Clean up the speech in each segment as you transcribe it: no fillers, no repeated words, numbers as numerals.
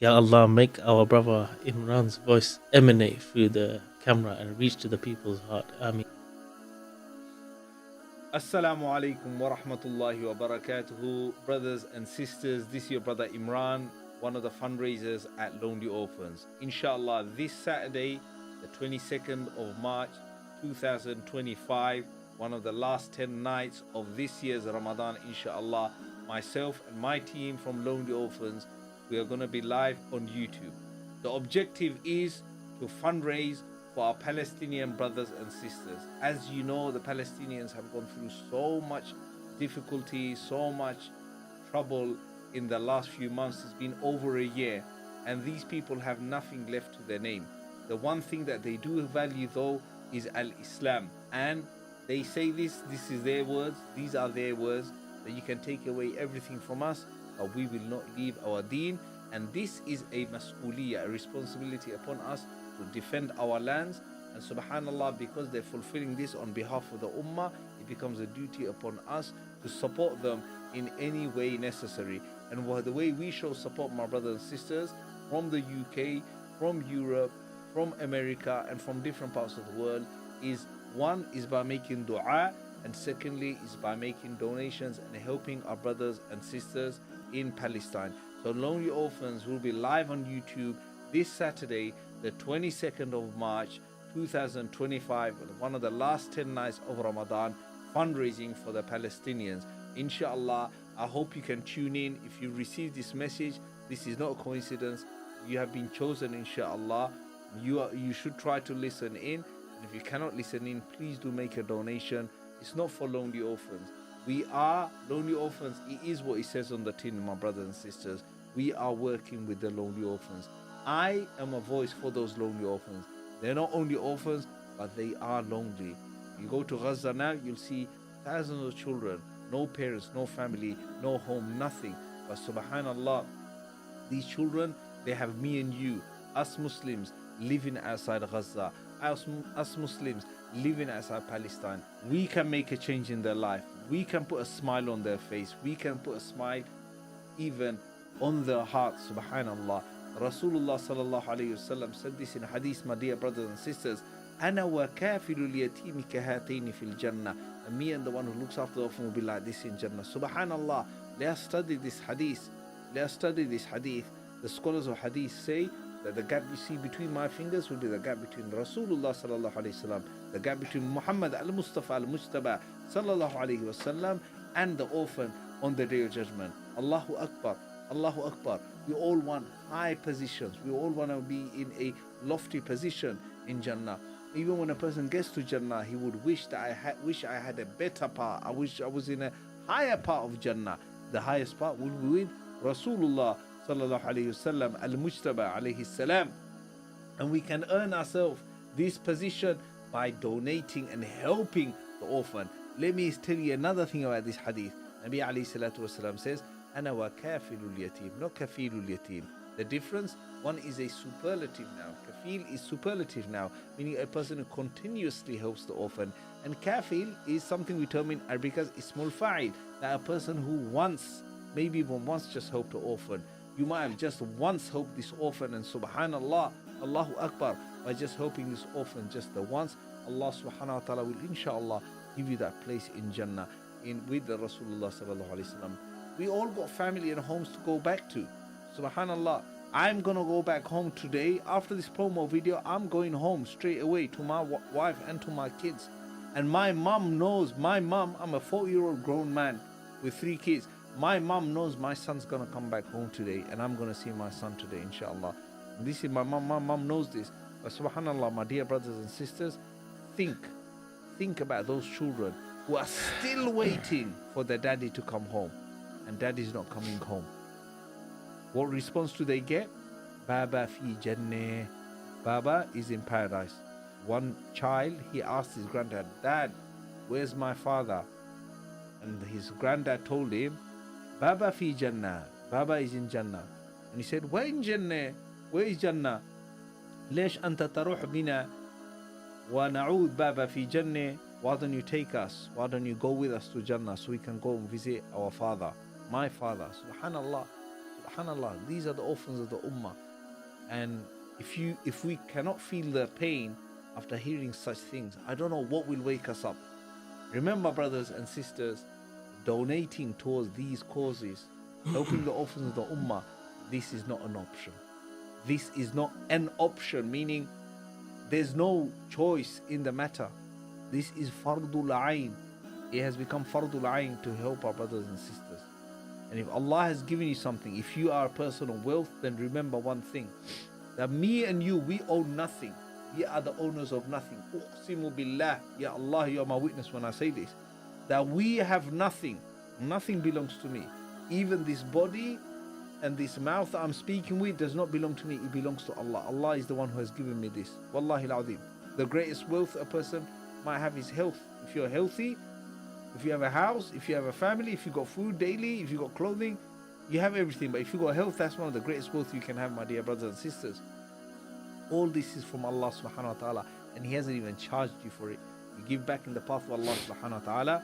Ya Allah, make our brother Imran's voice emanate through the camera and reach to the people's heart. Ameen. Assalamu alaikum wa rahmatullahi wa barakatuhu. Brothers and sisters, this is your brother Imran, one of the fundraisers at Lonely Orphans. Inshallah, this Saturday, the 22nd of March 2025, one of the last 10 nights of this year's Ramadan, inshallah, myself and my team from Lonely Orphans, we are going to be live on YouTube. The objective is to fundraise for our Palestinian brothers and sisters. As you know, the Palestinians have gone through so much difficulty, so much trouble in the last few months. It's been over a year, and these people have nothing left to their name. The one thing that they do value, though, is al-Islam. And they say this is their words, these are their words, that you can take away everything from us, but we will not leave our deen. And this is a mas'uliyah, a responsibility upon us to defend our lands. And subhanallah, because they're fulfilling this on behalf of the ummah, it becomes a duty upon us to support them in any way necessary. And the way we show support, my brothers and sisters, from the UK, from Europe, from America, and from different parts of the world, is one is by making dua, and secondly is by making donations and helping our brothers and sisters in Palestine. So Lonely Orphans will be live on YouTube this Saturday, the 22nd of March 2025, one of the last 10 nights of Ramadan, fundraising for the Palestinians. Inshallah, I hope you can tune in. If you receive this message, this is not a coincidence. You have been chosen, inshallah. You should try to listen in. And if you cannot listen in, please do make a donation. It's not for Lonely Orphans. We are Lonely Orphans. It is what it says on the tin, my brothers and sisters. We are working with the Lonely Orphans. I am a voice for those lonely orphans. They're not only orphans, but they are lonely. You go to Gaza now, you'll see thousands of children, no parents, no family, no home, nothing. But subhanallah, these children, they have me and you, us Muslims living outside Gaza, us Muslims living outside Palestine. We can make a change in their life. We can put a smile on their face. We can put a smile even on their heart, subhanallah. Rasulullah sallallahu alayhi wasallam said this in hadith, my dear brothers and sisters, Ana wa kafilul yatimi kahataini fil jannah. And me and the one who looks after the orphan will be like this in Jannah. Subhanallah. Let us study this hadith. Let us study this hadith. The scholars of hadith say that the gap you see between my fingers will be the gap between Rasulullah sallallahu alayhi wasallam, the gap between Muhammad al-Mustafa al-Mujtaba sallallahu alayhi wasallam, and the orphan on the Day of Judgment. Allahu Akbar. Allahu Akbar. We all want high positions. We all want to be in a lofty position in Jannah. Even when a person gets to Jannah, he would wish that I had a better part. I wish I was in a higher part of Jannah. The highest part will be with Rasulullah sallallahu alayhi wasallam al-Mujtaba alayhi salam. And we can earn ourselves this position by donating and helping the orphan. Let me tell you another thing about this hadith. Nabi alayhi salatu wasalam says, Ana wa kafilul yatim, not kafilul yatim. The difference, one is a superlative now. Kafil is superlative now, meaning a person who continuously helps the orphan. And kafil is something we term in Arabic as ismul fa'il, that a person who once, maybe even once just helped the orphan. You might have just once helped this orphan, and subhanallah, Allahu Akbar, by just helping this orphan just the once, Allah subhanahu wa ta'ala will inshallah give you that place in Jannah with the Rasulullah sallallahu alayhi wa sallam. We all got family and homes to go back to. Subhanallah. I'm going to go back home today. After this promo video, I'm going home straight away to my wife and to my kids. And my mom knows, I'm a 4-year-old grown man with 3 kids. My mom knows my son's going to come back home today, and I'm going to see my son today, inshallah. And this is my mom. My mom knows this. But subhanallah, my dear brothers and sisters, think about those children who are still waiting for their daddy to come home. And daddy's not coming home. What response do they get? Baba fi jannah. Baba is in paradise. One child, he asked his granddad, Dad, where's my father? And his granddad told him, Baba fi jannah. Baba is in Jannah. And he said, where in Jannah? Where is Jannah? ليش أنت تروح بنا ونعود بابا في جنة? Why don't you take us? Why don't you go with us to Jannah so we can go and visit our father? My father. Subhanallah. Subhanallah, these are the orphans of the Ummah. And if we cannot feel the pain after hearing such things, I don't know what will wake us up. Remember, brothers and sisters, donating towards these causes, helping the orphans of the Ummah, this is not an option. This is not an option, meaning there's no choice in the matter. This is fardul ayn. It has become fardul ayn to help our brothers and sisters. And if Allah has given you something, if you are a person of wealth, then remember one thing, that me and you, we own nothing. We are the owners of nothing. Uqsimu billah, ya Allah, you are my witness when I say this, that we have nothing. Nothing belongs to me. Even this body and this mouth that I'm speaking with does not belong to me. It belongs to Allah. Allah is the one who has given me this. Wallahi al-azim. The greatest wealth a person might have is health. If you're healthy, if you have a house, if you have a family, if you got food daily, if you got clothing, you have everything. But if you got health, that's one of the greatest wealth you can have, my dear brothers and sisters. All this is from Allah subhanahu wa ta'ala, and He hasn't even charged you for it. You give back in the path of Allah subhanahu wa ta'ala,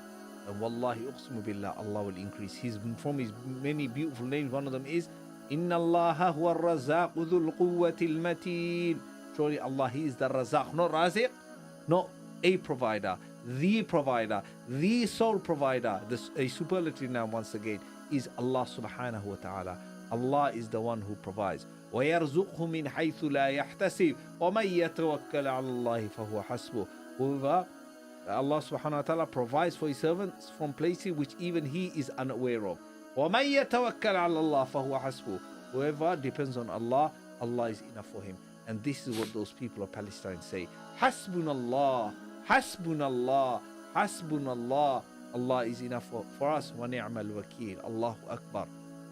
and wallahi uqsimu billah, Allah will increase. From His many beautiful names, one of them is Inna Allaha huwa ar-razaq dhul quwwati al-mateen. Surely Allah, He is the Razaq, not Raziq, not a provider, the sole provider. A superlative now once again is Allah subhanahu wa ta'ala. Allah is the one who provides. وَيَرْزُقْهُ مِنْ حَيْثُ لَا يَحْتَسِبُ وَمَنْ يَتَوَكَّلْ عَلَى اللَّهِ فَهُوَ حَسْبُهُ. Whoever Allah subhanahu wa ta'ala provides for His servants from places which even He is unaware of. وَمَنْ يَتَوَكَّلْ عَلَى اللَّهِ فَهُوَ حَسْبُهُ. Whoever depends on Allah, Allah is enough for him. And this is what those people of Palestine say. Hasbunallah, Hasbunallah, Hasbunallah. Allah is enough for us. Wa ni'mal wakeel. Allahu Akbar.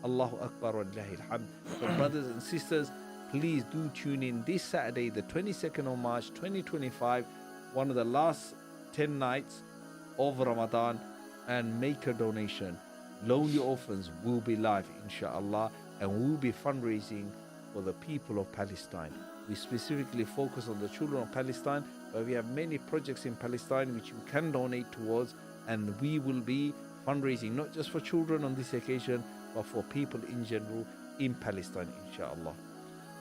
Allahu Akbar wa lillahi alhamd. So brothers and sisters, please do tune in this Saturday, the 22nd of March 2025, one of the last 10 nights of Ramadan, and make a donation. Lonely Orphans will be live, inshallah, and we'll be fundraising for the people of Palestine. We specifically focus on the children of Palestine, but we have many projects in Palestine which you can donate towards, and we will be fundraising not just for children on this occasion, but for people in general in Palestine, inshallah.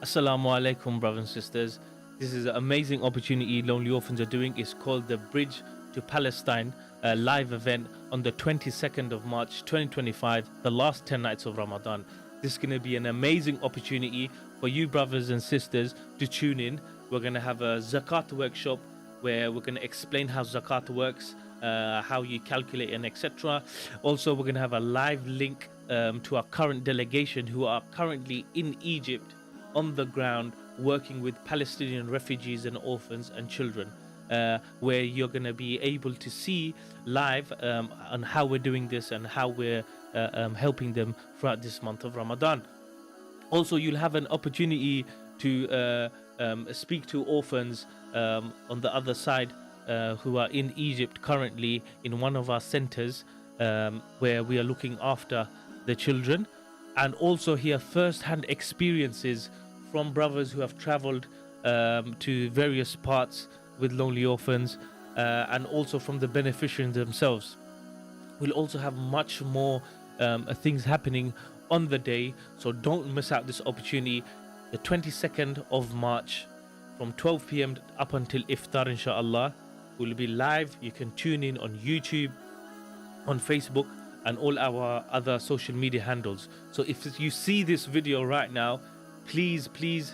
Assalamu alaikum, brothers and sisters. This is an amazing opportunity Lonely Orphans are doing. It's called the Bridge to Palestine, a live event on the 22nd of March 2025, the last 10 nights of Ramadan. This is going to be an amazing opportunity for you brothers and sisters to tune in. We're going to have a Zakat workshop where we're going to explain how Zakat works, how you calculate and etc. Also, we're going to have a live link to our current delegation who are currently in Egypt on the ground working with Palestinian refugees and orphans and children, where you're going to be able to see live on how we're doing this and how we're helping them throughout this month of Ramadan. Also, you'll have an opportunity to speak to orphans on the other side who are in Egypt currently in one of our centers where we are looking after the children, and also hear first-hand experiences from brothers who have traveled to various parts with Lonely Orphans, and also from the beneficiaries themselves. We'll also have much more things happening on the day, so don't miss out this opportunity. The 22nd of March from 12 p.m. up until Iftar, inshallah. We'll be live. You can tune in on YouTube, on Facebook, and all our other social media handles. So if you see this video right now, please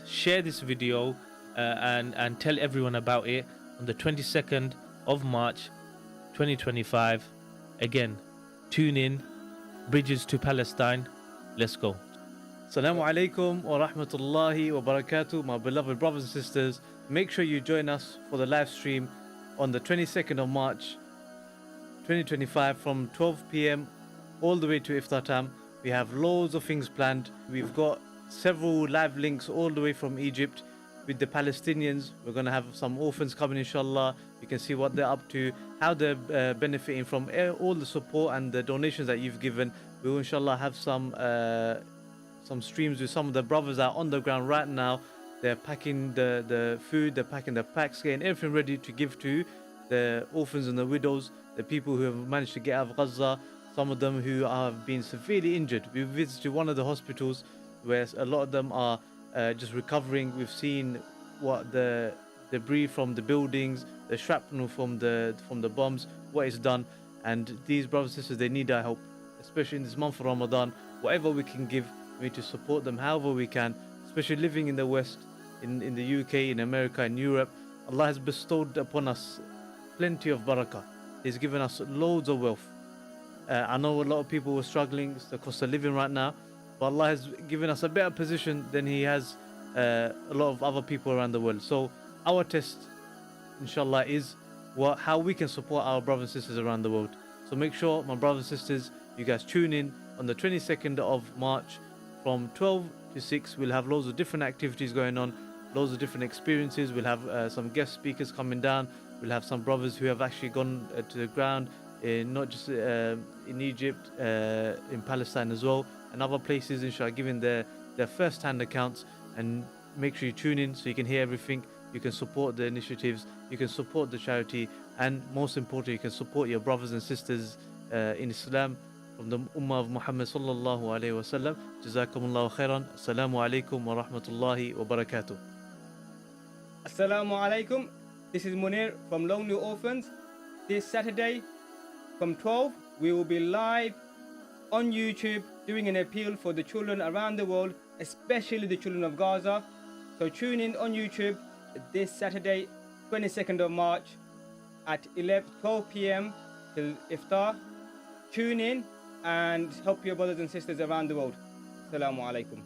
share this video and tell everyone about it on the 22nd of March 2025. Again, tune in. Bridges to Palestine. Let's go. Assalamu alaikum wa rahmatullahi wa barakatuh, my beloved brothers and sisters. Make sure you join us for the live stream on the 22nd of March 2025 from 12 p.m. all the way to Iftar time. We have loads of things planned. We've got several live links all the way from Egypt with the Palestinians. We're going to have some orphans coming, inshallah. You can see what they're up to, how they're benefiting from all the support and the donations that you've given. We will, inshallah, have some streams with some of the brothers that are on the ground right now. They're packing the food, they're packing the packs, getting everything ready to give to the orphans and the widows, the people who have managed to get out of Gaza, some of them who have been severely injured. We visited one of the hospitals where a lot of them are just recovering. We've seen what the debris from the buildings, the shrapnel from the bombs, what it's done, and these brothers and sisters, they need our help, especially in this month of Ramadan. Whatever we can give, we need to support them however we can, especially living in the West, in the UK, in America, in Europe. Allah has bestowed upon us plenty of barakah. He's given us loads of wealth. I know a lot of people were struggling, it's the cost of living right now, but Allah has given us a better position than He has a lot of other people around the world. So our test, inshallah, is how we can support our brothers and sisters around the world. So make sure, my brothers and sisters, you guys tune in on the 22nd of March from 12 to 6. We'll have loads of different activities going on, loads of different experiences. We'll have some guest speakers coming down. We'll have some brothers who have actually gone to the ground, not just in Egypt, in Palestine as well, and other places, inshallah, giving their first-hand accounts. And make sure you tune in so you can hear everything. You can support the initiatives, you can support the charity, and most importantly, you can support your brothers and sisters in Islam from the Ummah of Muhammad sallallahu alaihi wasallam. Jazakumullahu khairan. Assalamu alaikum wa rahmatullahi wa barakatuh. Assalamu alaikum. This is Munir from Lonely Orphans. This Saturday from 12, we will be live on YouTube doing an appeal for the children around the world, especially the children of Gaza. So tune in on YouTube this Saturday, 22nd of March at 12 p.m. till Iftar. Tune in and help your brothers and sisters around the world. Assalamu alaikum.